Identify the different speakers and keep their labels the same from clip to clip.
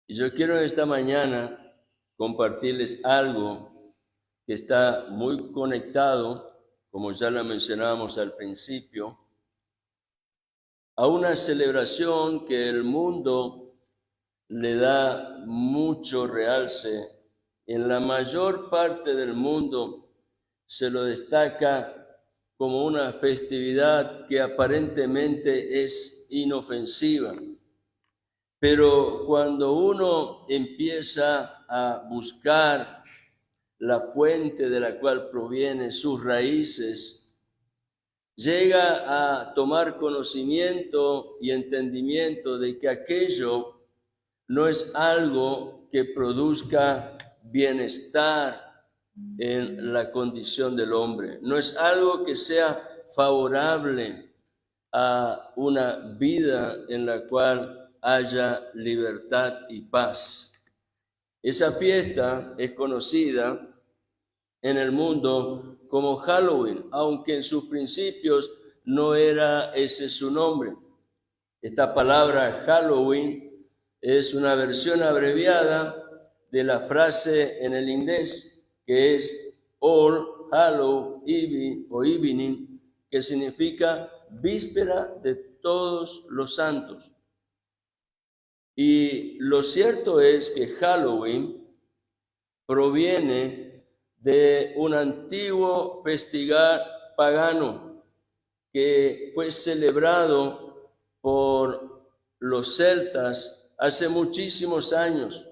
Speaker 1: Y yo quiero esta mañana compartirles algo que está muy conectado, como ya lo mencionábamos al principio, a una celebración que el mundo le da mucho realce. En la mayor parte del mundo se lo destaca como una festividad que aparentemente es inofensiva. Pero cuando uno empieza a buscar la fuente de la cual proviene sus raíces, llega a tomar conocimiento y entendimiento de que aquello no es algo que produzca bienestar en la condición del hombre, no es algo que sea favorable a una vida en la cual haya libertad y paz. Esa fiesta es conocida en el mundo como Halloween, aunque en sus principios no era ese su nombre. Esta palabra Halloween es una versión abreviada de la frase en el inglés que es All Hallow Eve o Evening, que significa víspera de todos los santos. Y lo cierto es que Halloween proviene de un antiguo festival pagano que fue celebrado por los celtas hace muchísimos años,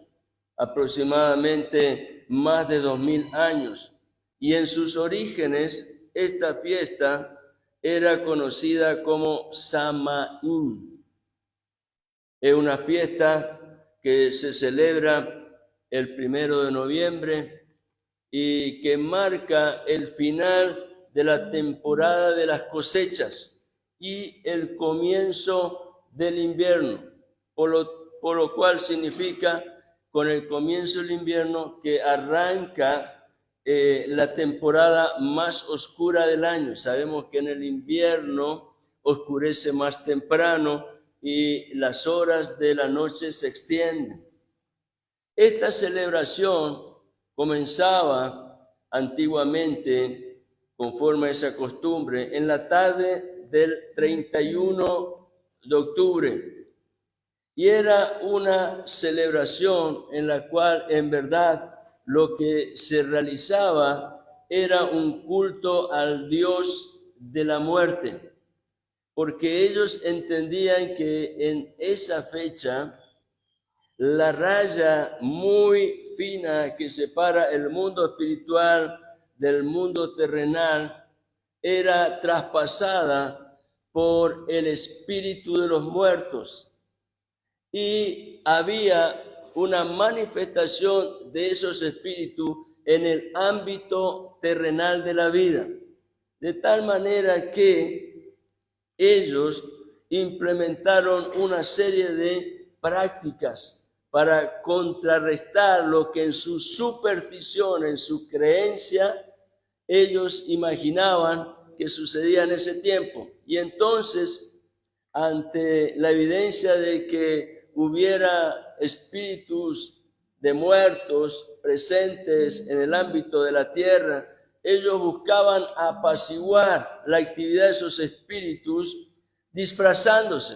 Speaker 1: aproximadamente más de 2000 años. Y en sus orígenes, esta fiesta era conocida como Samaín. Es una fiesta que se celebra el 1 de noviembre y que marca el final de la temporada de las cosechas y el comienzo del invierno, por lo cual significa con el comienzo del invierno que arranca la temporada más oscura del año. Sabemos que en el invierno oscurece más temprano y las horas de la noche se extienden. Esta celebración comenzaba antiguamente, conforme a esa costumbre, en la tarde del 31 de octubre. Y era una celebración en la cual en verdad lo que se realizaba era un culto al Dios de la muerte, porque ellos entendían que en esa fecha la raya muy fina que separa el mundo espiritual del mundo terrenal era traspasada por el espíritu de los muertos. Y había una manifestación de esos espíritus en el ámbito terrenal de la vida. De tal manera que ellos implementaron una serie de prácticas para contrarrestar lo que en su superstición, en su creencia, ellos imaginaban que sucedía en ese tiempo. Y entonces, ante la evidencia de que hubiera espíritus de muertos presentes en el ámbito de la tierra, ellos buscaban apaciguar la actividad de esos espíritus disfrazándose.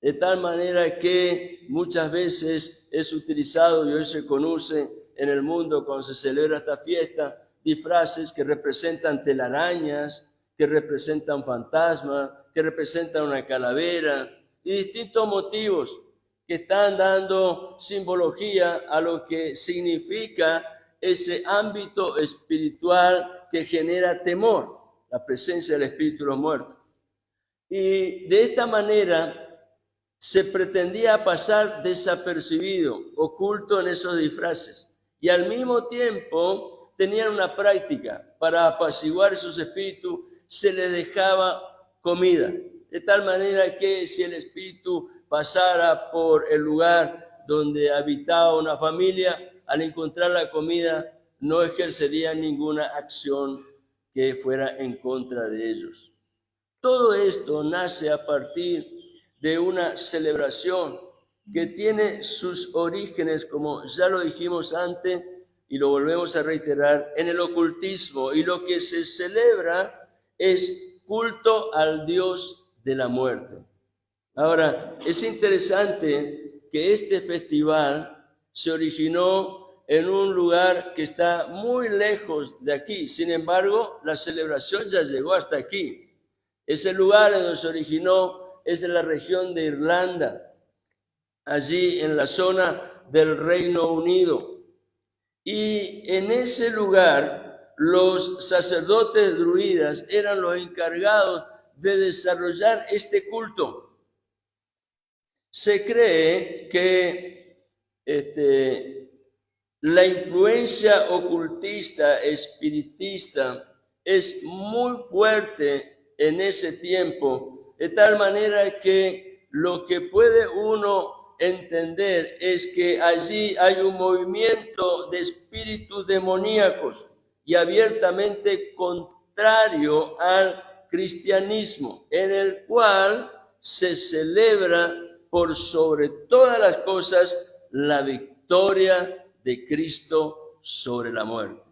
Speaker 1: De tal manera que muchas veces es utilizado y hoy se conoce en el mundo cuando se celebra esta fiesta, disfraces que representan telarañas, que representan fantasmas, que representan una calavera y distintos motivos que están dando simbología a lo que significa ese ámbito espiritual que genera temor, la presencia del espíritu de los muertos. Y de esta manera se pretendía pasar desapercibido, oculto en esos disfraces. Y al mismo tiempo tenían una práctica para apaciguar esos espíritus, se les dejaba comida. De tal manera que si el espíritu pasara por el lugar donde habitaba una familia, al encontrar la comida no ejercería ninguna acción que fuera en contra de ellos. Todo esto nace a partir de una celebración que tiene sus orígenes, como ya lo dijimos antes y lo volvemos a reiterar, en el ocultismo, y lo que se celebra es culto al Dios de la muerte. Ahora, es interesante que este festival se originó en un lugar que está muy lejos de aquí. Sin embargo, la celebración ya llegó hasta aquí. Ese lugar en donde se originó es en la región de Irlanda, allí en la zona del Reino Unido. Y en ese lugar, los sacerdotes druidas eran los encargados de desarrollar este culto. Se cree que la influencia ocultista, espiritista, es muy fuerte en ese tiempo, de tal manera que lo que puede uno entender es que allí hay un movimiento de espíritus demoníacos y abiertamente contrario al cristianismo, en el cual se celebra por sobre todas las cosas la victoria de Cristo sobre la muerte.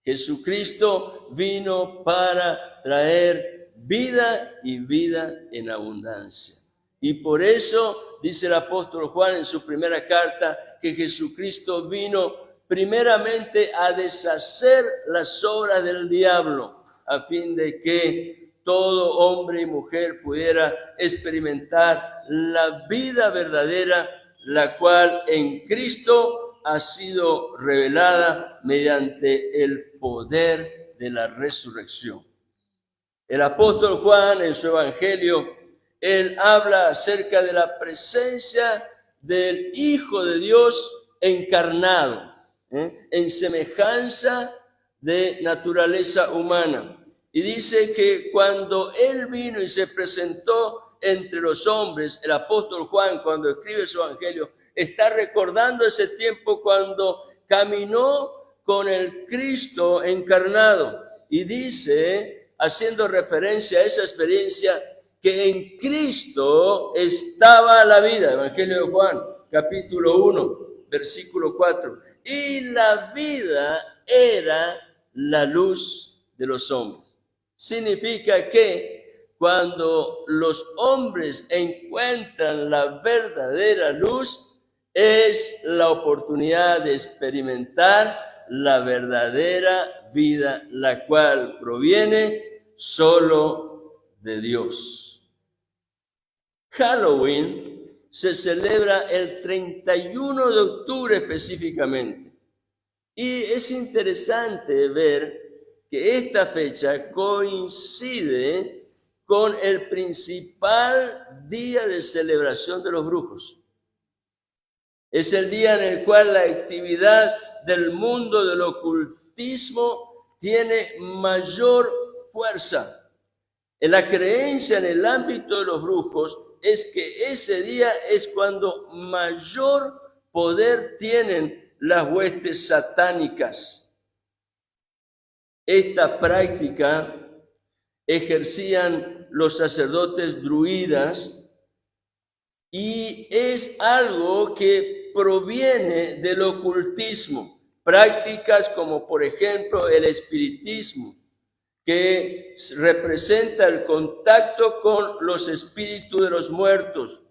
Speaker 1: Jesucristo vino para traer vida y vida en abundancia. Y por eso dice el apóstol Juan en su primera carta que Jesucristo vino primeramente a deshacer las obras del diablo, a fin de que todo hombre y mujer pudiera experimentar la vida verdadera, la cual en Cristo ha sido revelada mediante el poder de la resurrección. El apóstol Juan en su evangelio, él habla acerca de la presencia del Hijo de Dios encarnado, en semejanza de naturaleza humana. Y dice que cuando él vino y se presentó entre los hombres, el apóstol Juan, cuando escribe su evangelio, está recordando ese tiempo cuando caminó con el Cristo encarnado. Y dice, haciendo referencia a esa experiencia, que en Cristo estaba la vida. Evangelio de Juan, capítulo 1, versículo 4. Y la vida era la luz de los hombres. Significa que cuando los hombres encuentran la verdadera luz, es la oportunidad de experimentar la verdadera vida, la cual proviene solo de Dios. Halloween se celebra el 31 de octubre específicamente. Y es interesante ver que esta fecha coincide con el principal día de celebración de los brujos. Es el día en el cual la actividad del mundo del ocultismo tiene mayor fuerza. En la creencia en el ámbito de los brujos es que ese día es cuando mayor poder tienen las huestes satánicas. Esta práctica ejercían los sacerdotes druidas y es algo que proviene del ocultismo. Prácticas como, por ejemplo, el espiritismo, que representa el contacto con los espíritus de los muertos.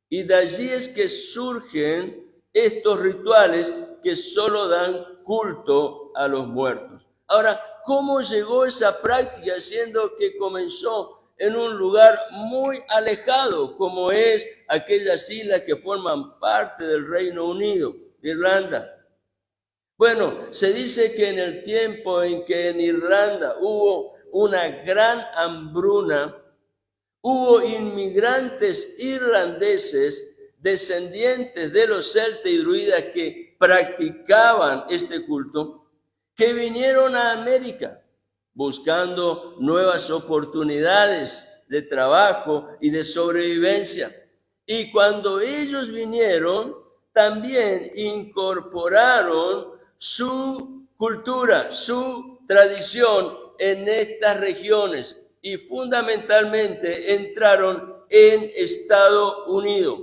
Speaker 1: Y de allí es que surgen estos rituales que solo dan culto a los muertos. Ahora, ¿cómo llegó esa práctica, siendo que comenzó en un lugar muy alejado, como es aquellas islas que forman parte del Reino Unido, de Irlanda? Bueno, se dice que en el tiempo en que en Irlanda hubo una gran hambruna, hubo inmigrantes irlandeses descendientes de los celtas y druidas que practicaban este culto, que vinieron a América buscando nuevas oportunidades de trabajo y de sobrevivencia. Y cuando ellos vinieron, también incorporaron su cultura, su tradición en estas regiones y fundamentalmente entraron en Estados Unidos.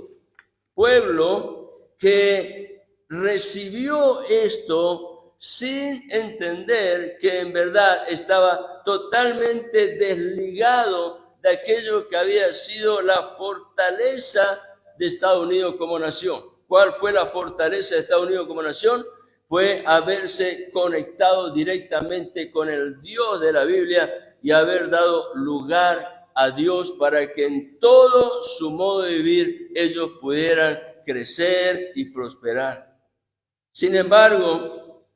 Speaker 1: pueblo que recibió esto sin entender que en verdad estaba totalmente desligado de aquello que había sido la fortaleza de Estados Unidos como nación. ¿Cuál fue la fortaleza de Estados Unidos como nación? Fue haberse conectado directamente con el Dios de la Biblia y haber dado lugar a Dios para que en todo su modo de vivir ellos pudieran crecer y prosperar. Sin embargo,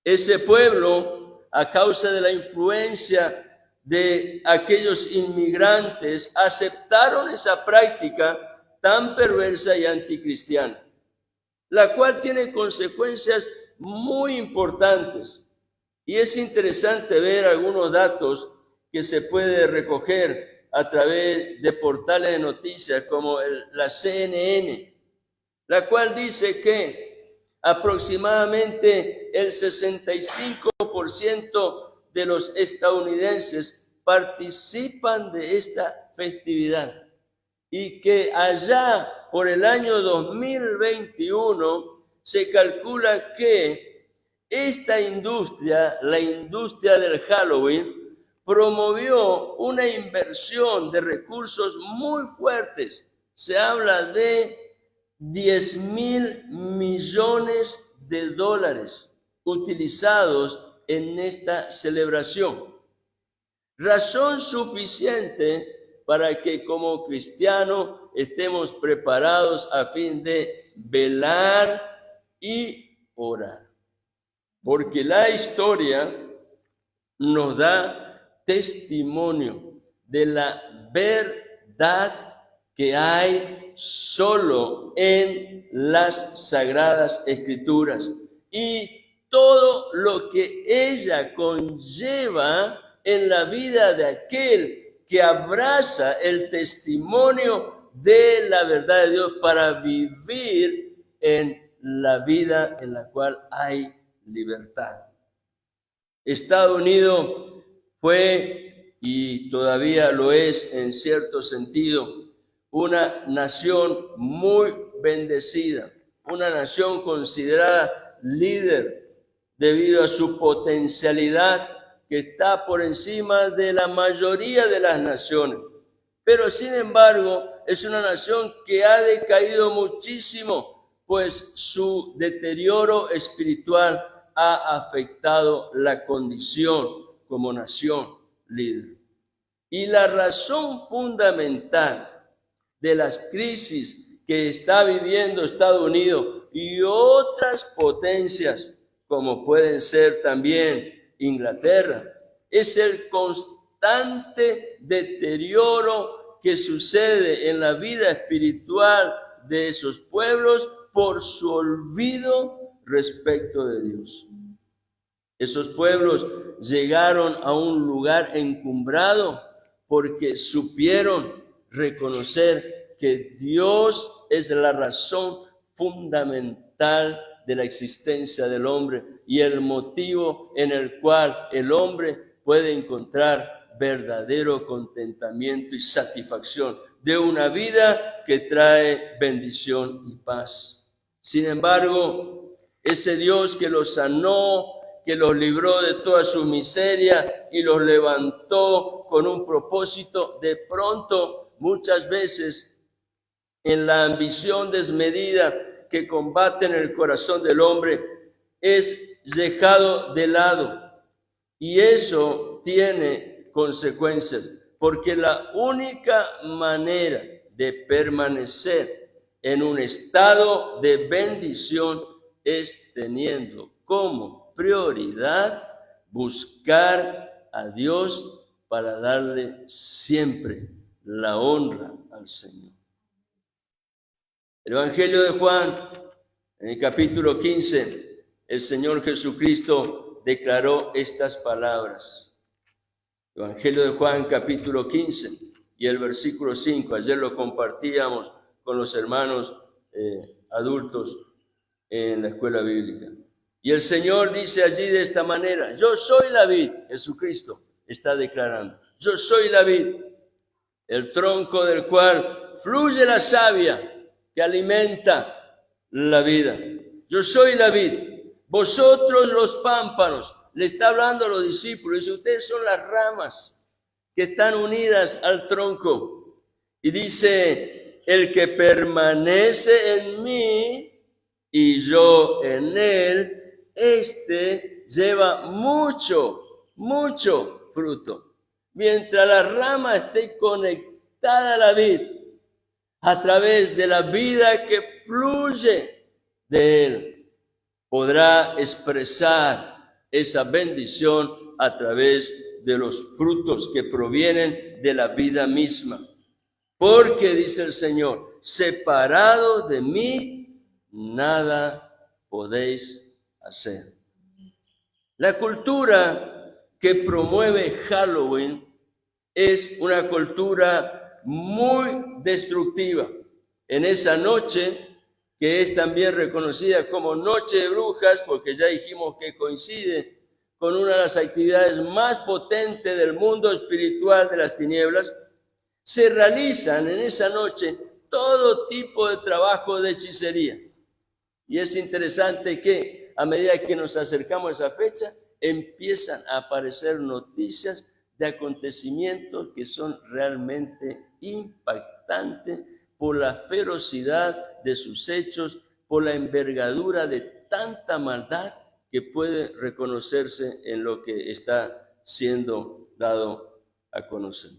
Speaker 1: ese pueblo, a causa de la influencia de aquellos inmigrantes, aceptaron esa práctica tan perversa y anticristiana, la cual tiene consecuencias muy importantes. Y es interesante ver algunos datos que se puede recoger a través de portales de noticias como la CNN, la cual dice que aproximadamente el 65% de los estadounidenses participan de esta festividad y que allá por el año 2021 se calcula que esta industria, la industria del Halloween, promovió una inversión de recursos muy fuertes. Se habla de 10,000 millones de dólares utilizados en esta celebración. Razón suficiente para que como cristianos estemos preparados a fin de velar y orar. Porque la historia nos da testimonio de la verdad que hay solo en las Sagradas Escrituras y todo lo que ella conlleva en la vida de aquel que abraza el testimonio de la verdad de Dios para vivir en la vida en la cual hay libertad. Estados Unidos fue y todavía lo es en cierto sentido una nación muy bendecida, una nación considerada líder debido a su potencialidad que está por encima de la mayoría de las naciones. Pero sin embargo, es una nación que ha decaído muchísimo, pues su deterioro espiritual ha afectado la condición como nación líder. Y la razón fundamental de las crisis que está viviendo Estados Unidos y otras potencias, como pueden ser también Inglaterra, es el constante deterioro que sucede en la vida espiritual de esos pueblos por su olvido respecto de Dios. Esos pueblos llegaron a un lugar encumbrado porque supieron reconocer que Dios es la razón fundamental de la existencia del hombre y el motivo en el cual el hombre puede encontrar verdadero contentamiento y satisfacción de una vida que trae bendición y paz. Sin embargo, ese Dios que los sanó, que los libró de toda su miseria y los levantó con un propósito, de pronto, muchas veces, en la ambición desmedida que combate en el corazón del hombre, es dejado de lado. Y eso tiene consecuencias, porque la única manera de permanecer en un estado de bendición es teniendo como prioridad buscar a Dios para darle siempre la honra al Señor. El Evangelio de Juan, en el capítulo 15, el Señor Jesucristo declaró estas palabras. Evangelio de Juan, capítulo 15, y el versículo 5. Ayer lo compartíamos con los hermanos adultos en la escuela bíblica. Y el Señor dice allí de esta manera: yo soy la vid. Jesucristo está declarando: yo soy la vid, el tronco del cual fluye la savia. que alimenta la vida. Yo soy la vid, vosotros los pámpanos. Le está hablando a los discípulos, dice, ustedes son las ramas que están unidas al tronco. Y dice, el que permanece en mí y yo en él, este lleva mucho fruto. Mientras la rama esté conectada a la vid, a través de la vida que fluye de él, podrá expresar esa bendición a través de los frutos que provienen de la vida misma. Porque, dice el Señor, separado de mí, nada podéis hacer. La cultura que promueve Halloween es una cultura muy destructiva. En esa noche, que es también reconocida como Noche de Brujas, porque ya dijimos que coincide con una de las actividades más potentes del mundo espiritual de las tinieblas, se realizan en esa noche todo tipo de trabajo de hechicería. Y es interesante que a medida que nos acercamos a esa fecha, empiezan a aparecer noticias de acontecimientos que son realmente impactantes por la ferocidad de sus hechos, por la envergadura de tanta maldad que puede reconocerse en lo que está siendo dado a conocer.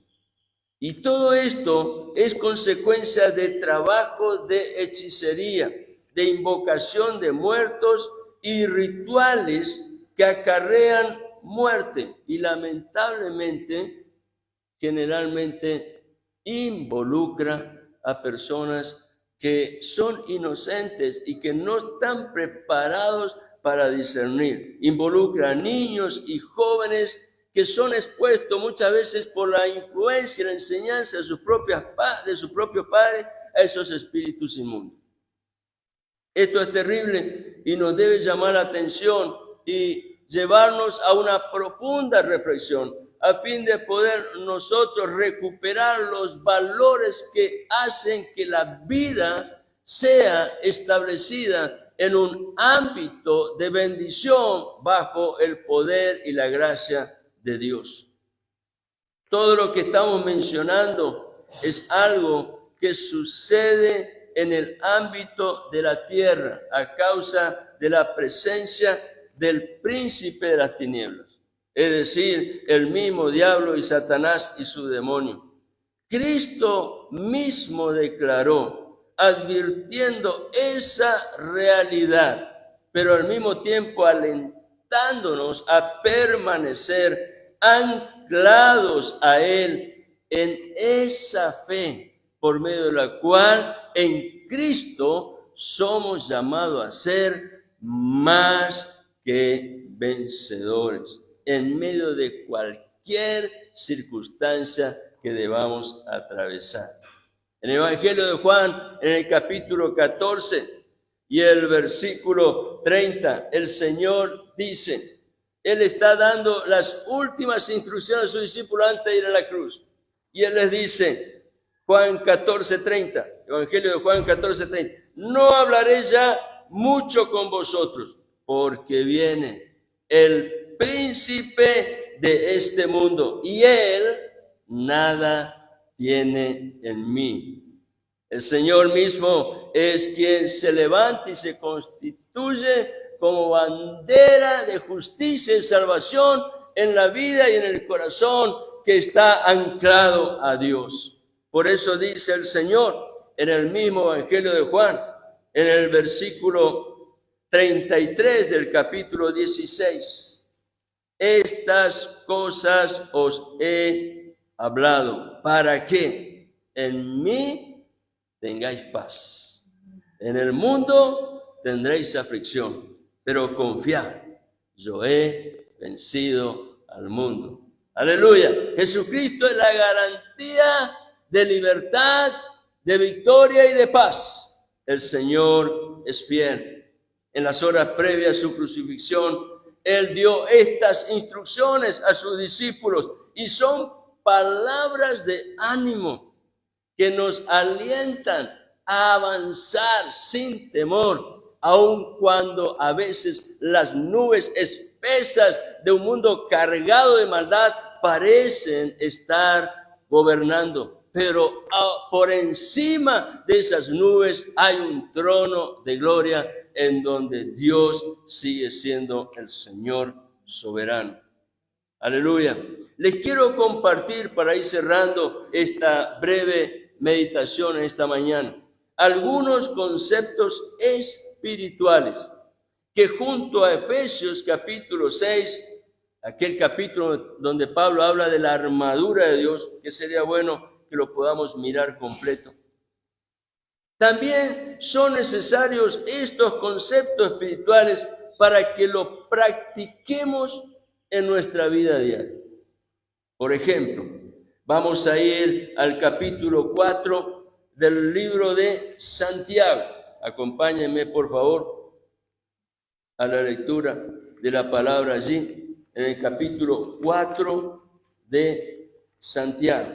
Speaker 1: Y todo esto es consecuencia de trabajo de hechicería, de invocación de muertos y rituales que acarrean muerte y lamentablemente generalmente involucra a personas que son inocentes y que no están preparados para discernir. Involucra a niños y jóvenes que son expuestos muchas veces por la influencia y la enseñanza de su propio padre a esos espíritus inmundos. Esto es terrible y nos debe llamar la atención y llevarnos a una profunda reflexión a fin de poder nosotros recuperar los valores que hacen que la vida sea establecida en un ámbito de bendición bajo el poder y la gracia de Dios. Todo lo que estamos mencionando es algo que sucede en el ámbito de la tierra a causa de la presencia del príncipe de las tinieblas, es decir, el mismo diablo y Satanás y su demonio. Cristo mismo declaró, advirtiendo esa realidad, pero al mismo tiempo alentándonos a permanecer anclados a Él en esa fe, por medio de la cual en Cristo somos llamados a ser más que vencedores, en medio de cualquier circunstancia que debamos atravesar. En el Evangelio de Juan, en el capítulo 14 y el versículo 30, el Señor dice, Él está dando las últimas instrucciones a sus discípulos antes de ir a la cruz. Y Él les dice, Juan 14:30, Evangelio de Juan 14:30, no hablaré ya mucho con vosotros, porque viene el príncipe de este mundo, y él nada tiene en mí. El Señor mismo es quien se levanta y se constituye como bandera de justicia y salvación en la vida y en el corazón que está anclado a Dios. Por eso dice el Señor en el mismo Evangelio de Juan, en el versículo 33 del capítulo 16, estas cosas os he hablado para que en mí tengáis paz. En el mundo tendréis aflicción, pero confiad, yo he vencido al mundo. Aleluya. Jesucristo es la garantía de libertad, de victoria y de paz. El Señor es fiel. En las horas previas a su crucifixión, Él dio estas instrucciones a sus discípulos y son palabras de ánimo que nos alientan a avanzar sin temor, aun cuando a veces las nubes espesas de un mundo cargado de maldad parecen estar gobernando. Pero por encima de esas nubes hay un trono de gloria en donde Dios sigue siendo el Señor soberano. Aleluya. Les quiero compartir, para ir cerrando esta breve meditación en esta mañana, algunos conceptos espirituales que junto a Efesios capítulo 6, aquel capítulo donde Pablo habla de la armadura de Dios, que sería bueno que lo podamos mirar completo. También son necesarios estos conceptos espirituales para que lo practiquemos en nuestra vida diaria. Por ejemplo, vamos a ir al capítulo 4 del libro de Santiago. Acompáñenme, por favor, a la lectura de la palabra allí, en el capítulo 4 de Santiago.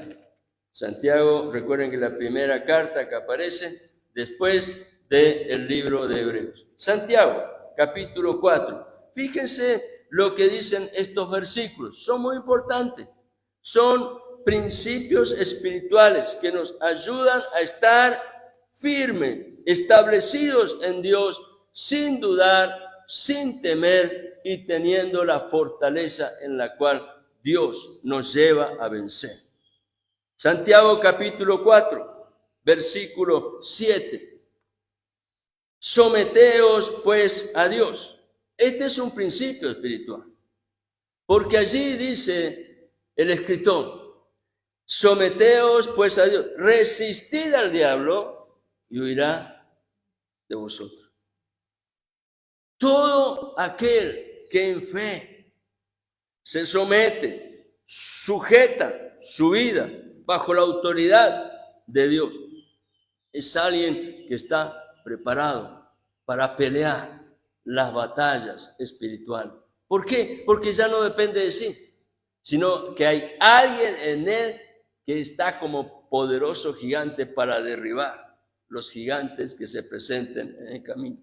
Speaker 1: Santiago, recuerden que la primera carta que aparece después del libro de Hebreos. Santiago, capítulo 4. Fíjense lo que dicen estos versículos. Son muy importantes. Son principios espirituales que nos ayudan a estar firmes, establecidos en Dios, sin dudar, sin temer y teniendo la fortaleza en la cual Dios nos lleva a vencer. Santiago capítulo 4, versículo 7. Someteos pues a Dios. Este es un principio espiritual, porque allí dice el escritor, someteos pues a Dios, resistid al diablo y huirá de vosotros. Todo aquel que en fe se somete, sujeta su vida bajo la autoridad de Dios, es alguien que está preparado para pelear las batallas espirituales. ¿Por qué? Porque ya no depende de sí, sino que hay alguien en él que está como poderoso gigante para derribar los gigantes que se presenten en el camino.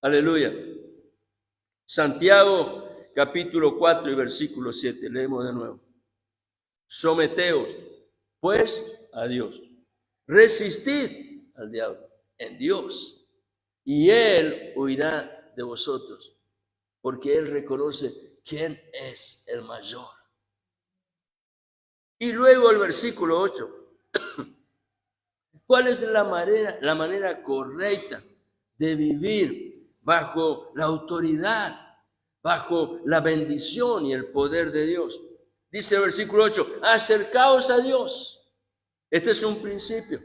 Speaker 1: Aleluya. Santiago capítulo 4 y versículo 7, leemos de nuevo. Someteos pues a Dios, resistid al diablo en Dios y él huirá de vosotros, porque él reconoce quién es el mayor. Y luego el versículo 8. ¿Cuál es la manera correcta de vivir bajo la autoridad, bajo la bendición y el poder de Dios? Dice el versículo 8, acercaos a Dios. Este es un principio.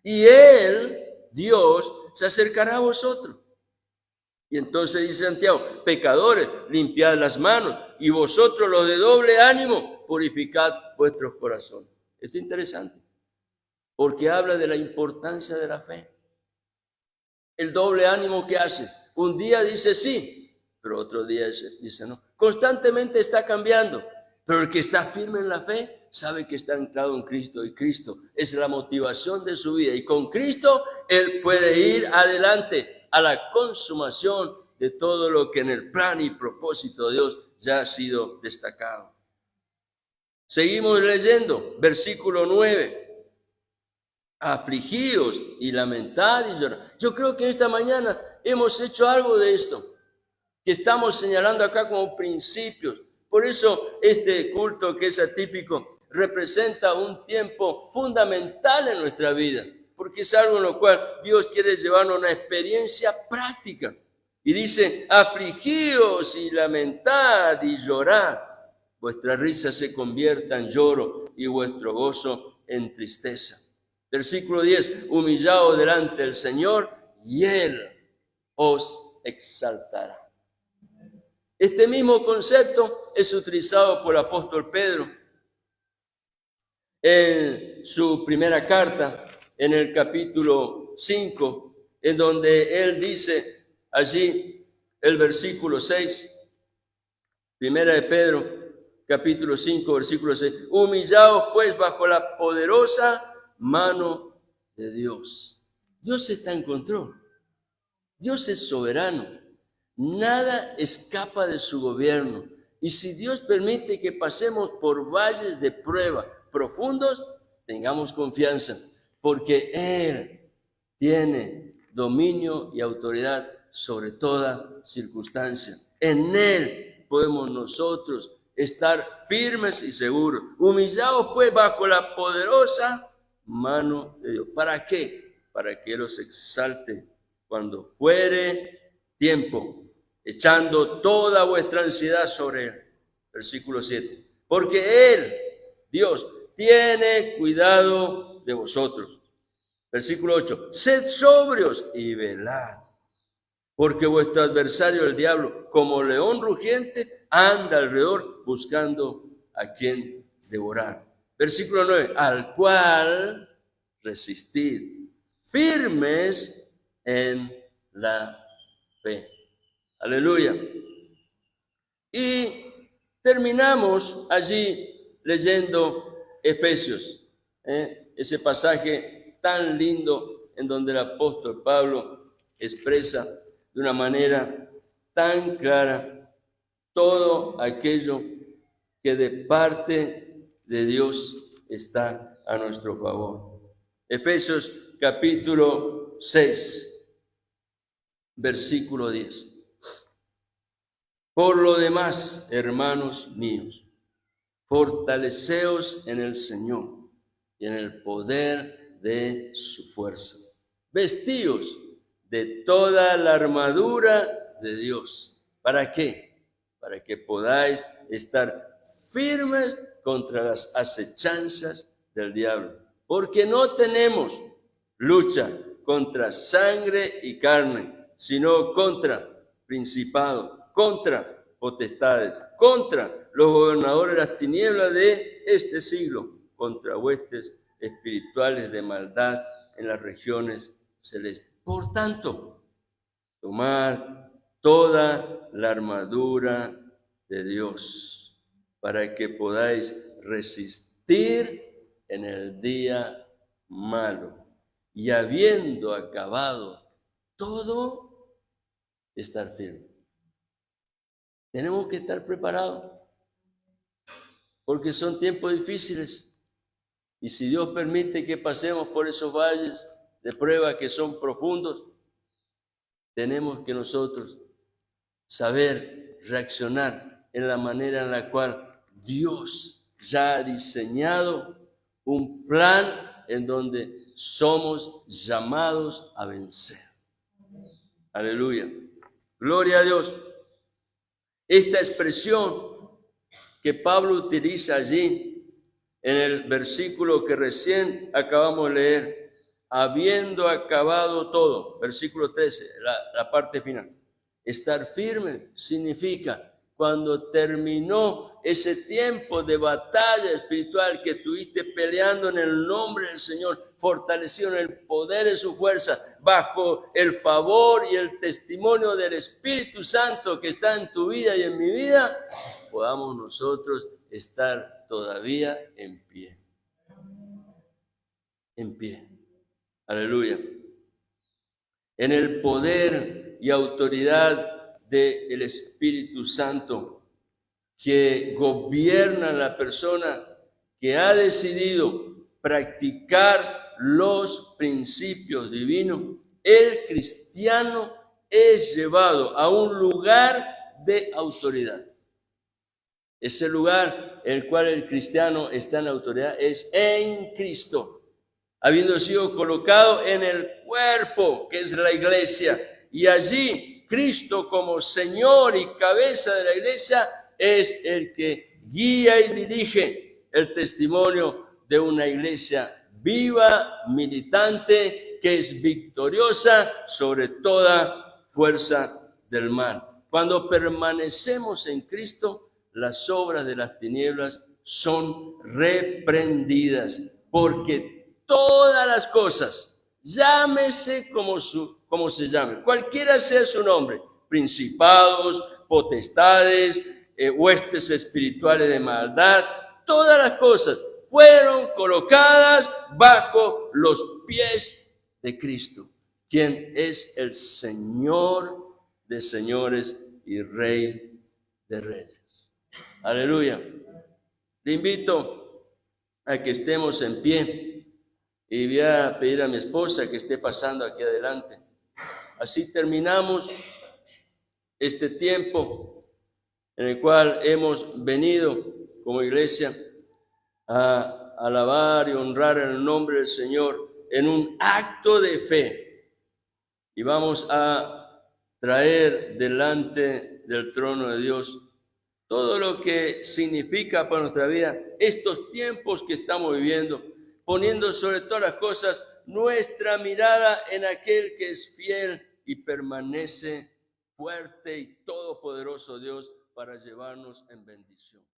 Speaker 1: Y Él, Dios, se acercará a vosotros. Y entonces dice Santiago, pecadores, limpiad las manos, y vosotros los de doble ánimo, purificad vuestros corazones. Esto es interesante, porque habla de la importancia de la fe. El doble ánimo que hace, un día dice sí, pero otro día dice no. Constantemente está cambiando, pero el que está firme en la fe sabe que está anclado en Cristo, y Cristo es la motivación de su vida, y con Cristo él puede ir adelante a la consumación de todo lo que en el plan y propósito de Dios ya ha sido destacado. Seguimos leyendo, versículo 9. Afligíos y lamentad y llorad. Yo creo que esta mañana hemos hecho algo de esto, que estamos señalando acá como principios. Por eso este culto, que es atípico, representa un tiempo fundamental en nuestra vida, porque es algo en lo cual Dios quiere llevarnos a una experiencia práctica. Y dice, afligíos y lamentad y llorad. Vuestra risa se convierta en lloro y vuestro gozo en tristeza. Versículo 10, humillaos delante del Señor y Él os exaltará. Este mismo concepto es utilizado por el apóstol Pedro en su primera carta, en el capítulo 5, en donde él dice allí el versículo 6, primera de Pedro, capítulo 5, versículo 6, humillaos pues bajo la poderosa mano de Dios. Dios está en control. Dios es soberano. Nada escapa de su gobierno. Y si Dios permite que pasemos por valles de prueba profundos, tengamos confianza, porque Él tiene dominio y autoridad sobre toda circunstancia. En Él podemos nosotros estar firmes y seguros, humillados pues bajo la poderosa mano de Dios. ¿Para qué? Para que Él los exalte cuando fuere tiempo, echando toda vuestra ansiedad sobre Él. Versículo 7. Porque Él, Dios, tiene cuidado de vosotros. Versículo 8. Sed sobrios y velad, porque vuestro adversario, el diablo, como león rugiente, anda alrededor buscando a quien devorar. Versículo 9. Al cual resistid, firmes en la fe. Aleluya. Y terminamos allí leyendo Efesios, ese pasaje tan lindo en donde el apóstol Pablo expresa de una manera tan clara todo aquello que de parte de Dios está a nuestro favor. Efesios capítulo 6, versículo 10. Por lo demás, hermanos míos, fortaleceos en el Señor y en el poder de su fuerza. Vestíos de toda la armadura de Dios. ¿Para qué? Para que podáis estar firmes contra las acechanzas del diablo. Porque no tenemos lucha contra sangre y carne, sino contra principados, contra potestades, contra los gobernadores de las tinieblas de este siglo, contra huestes espirituales de maldad en las regiones celestes. Por tanto, tomad toda la armadura de Dios para que podáis resistir en el día malo y habiendo acabado todo, estar firme. Tenemos que estar preparados porque son tiempos difíciles y si Dios permite que pasemos por esos valles de prueba que son profundos, tenemos que nosotros saber reaccionar en la manera en la cual Dios ya ha diseñado un plan en donde somos llamados a vencer. Aleluya. Gloria a Dios. Esta expresión que Pablo utiliza allí en el versículo que recién acabamos de leer, habiendo acabado todo, versículo 13, la parte final. Estar firme significa cuando terminó ese tiempo de batalla espiritual que estuviste peleando en el nombre del Señor, fortalecido en el poder de su fuerza, bajo el favor y el testimonio del Espíritu Santo que está en tu vida y en mi vida, podamos nosotros estar todavía en pie. En pie. Aleluya. En el poder y autoridad del Espíritu Santo que gobierna la persona que ha decidido practicar los principios divinos, el cristiano es llevado a un lugar de autoridad. Ese lugar en el cual el cristiano está en autoridad es en Cristo, habiendo sido colocado en el cuerpo que es la iglesia, y allí Cristo como Señor y cabeza de la iglesia es el que guía y dirige el testimonio de una iglesia viva, militante, que es victoriosa sobre toda fuerza del mal. Cuando permanecemos en Cristo, las obras de las tinieblas son reprendidas, porque todas las cosas, llámese como se llame, cualquiera sea su nombre, principados, potestades, huestes espirituales de maldad, todas las cosas fueron colocadas bajo los pies de Cristo, quien es el Señor de señores y Rey de reyes. Aleluya. Le invito a que estemos en pie y voy a pedir a mi esposa que esté pasando aquí adelante. Así terminamos este tiempo en el cual hemos venido como iglesia a alabar y honrar en el nombre del Señor en un acto de fe. Y vamos a traer delante del trono de Dios todo lo que significa para nuestra vida estos tiempos que estamos viviendo, poniendo sobre todas las cosas nuestra mirada en aquel que es fiel y permanece fuerte y todopoderoso Dios para llevarnos en bendición.